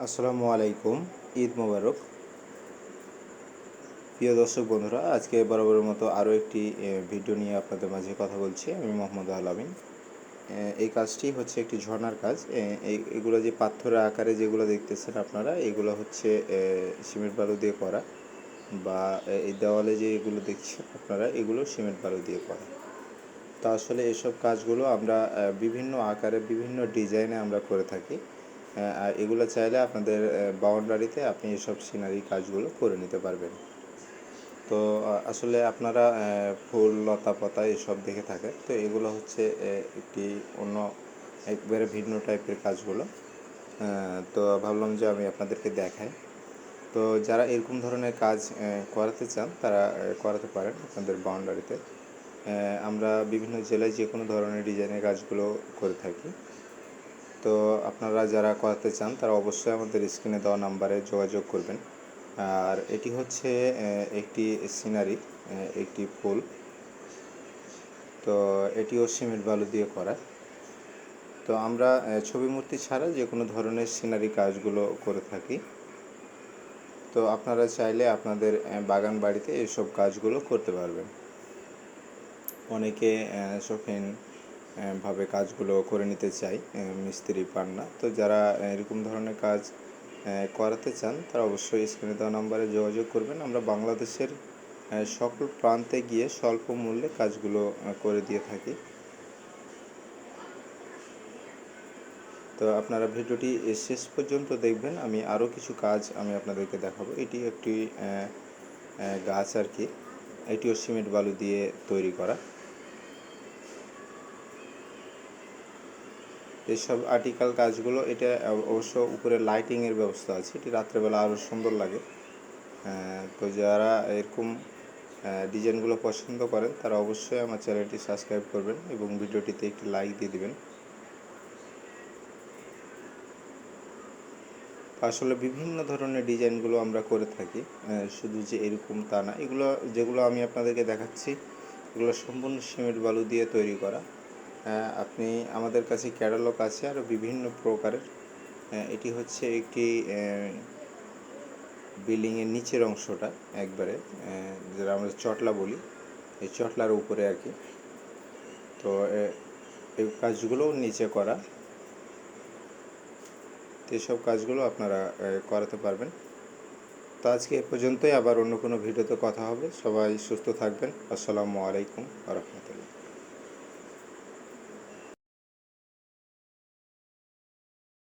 আসসালামু আলাইকুম। ঈদ মোবারক। প্রিয় দর্শক বন্ধুরা, আজকে বরাবরের মতো আরও একটি ভিডিও নিয়ে আপনাদের মাঝে কথা বলছি। আমি মোহাম্মদ আলামিন। এই কাজটি হচ্ছে একটি ঝর্ণার কাজ। এগুলো যে পাথরের আকারে যেগুলো দেখতেছেন আপনারা, এগুলো হচ্ছে সিমেন্ট বালু দিয়ে করা, বা এই দেওয়ালে যে এগুলো দেখছেন আপনারা, এগুলো সিমেন্ট বালু দিয়ে করা। তো আসলে এসব কাজগুলো আমরা বিভিন্ন আকারে বিভিন্ন ডিজাইনে আমরা করে থাকি। আর এগুলো চাইলে আপনাদের বাউন্ডারিতে আপনি এসব সিনারি কাজগুলো করে নিতে পারবেন। তো আসলে আপনারা ফুল লতা পাতা এসব দেখে থাকেন, তো এগুলো হচ্ছে একটি অন্য একবারে ভিন্ন টাইপের কাজগুলো। তো ভাবলাম যে আমি আপনাদেরকে দেখাই। তো যারা এরকম ধরনের কাজ করাতে চান তারা করাতে পারেন আপনাদের বাউন্ডারিতে। আমরা বিভিন্ন জেলায় যে কোনো ধরনের ডিজাইনের কাজগুলো করে থাকি। তো আপনারা যারা করাতে চান তারা অবশ্যই আমাদের স্ক্রিনে দেওয়া নাম্বারে যোগাযোগ করবেন। আর এটি হচ্ছে একটি সিনারি, একটি ফুল। তো এটিও সিমেন্ট বালু দিয়ে করা। তো আমরা ছবি মূর্তি ছাড়া যে কোনো ধরনের সিনারি কাজগুলো করে থাকি। তো আপনারা চাইলে আপনাদের বাগান বাড়িতে এসব কাজগুলো করতে পারবেন। অনেকে শৌখিন ভাবে কাজগুলো করে নিতে চাই, মিস্ত্রি পান না। তো যারা এরকম ধরনের কাজ করাতে চান তারা অবশ্যই স্ক্রিনে দেওয়া নাম্বারে যোগাযোগ করবেন। আমরা বাংলাদেশের সকল প্রান্তে গিয়ে স্বল্প মূল্যে কাজগুলো করে দিয়ে থাকি। তো আপনারা ভিডিওটি শেষ পর্যন্ত দেখবেন। আমি আরও কিছু কাজ আমি আপনাদেরকে দেখাবো। এটি একটি গাছ আর কি। এটিও সিমেন্ট বালু দিয়ে তৈরি করা। এইসব আর্টিকাল কাজগুলো, এটা অবশ্য উপরে লাইটিংয়ের ব্যবস্থা আছে, এটি রাত্রেবেলা আরও সুন্দর লাগে। তো যারা এরকম ডিজাইনগুলো পছন্দ করেন তারা অবশ্যই আমার চ্যানেলটি সাবস্ক্রাইব করবেন এবং ভিডিওটিতে একটি লাইক দিয়ে দিবেন। আসলে বিভিন্ন ধরনের ডিজাইনগুলো আমরা করে থাকি, শুধু যে এরকম তা না। এগুলো যেগুলো আমি আপনাদেরকে দেখাচ্ছি এগুলো সম্পূর্ণ সিমেন্ট বালু দিয়ে তৈরি করা। আপনি আমাদের কাছে ক্যাটালগ আছে আরও বিভিন্ন প্রকারের। এটি হচ্ছে একটি বিল্ডিংয়ের নিচের অংশটা, একবারে যেটা আমরা চটলা বলি, এই চটলার উপরে আর কি। তো এই কাজগুলো নিচে করা। তো এইসব কাজগুলো আপনারা করাতে পারবেন। তো আজকে এ পর্যন্তই। আবার অন্য কোনো ভিডিওতে কথা হবে। সবাই সুস্থ থাকবেন। আসসালামু আলাইকুম ওয়া রাহমাতুল্লাহ।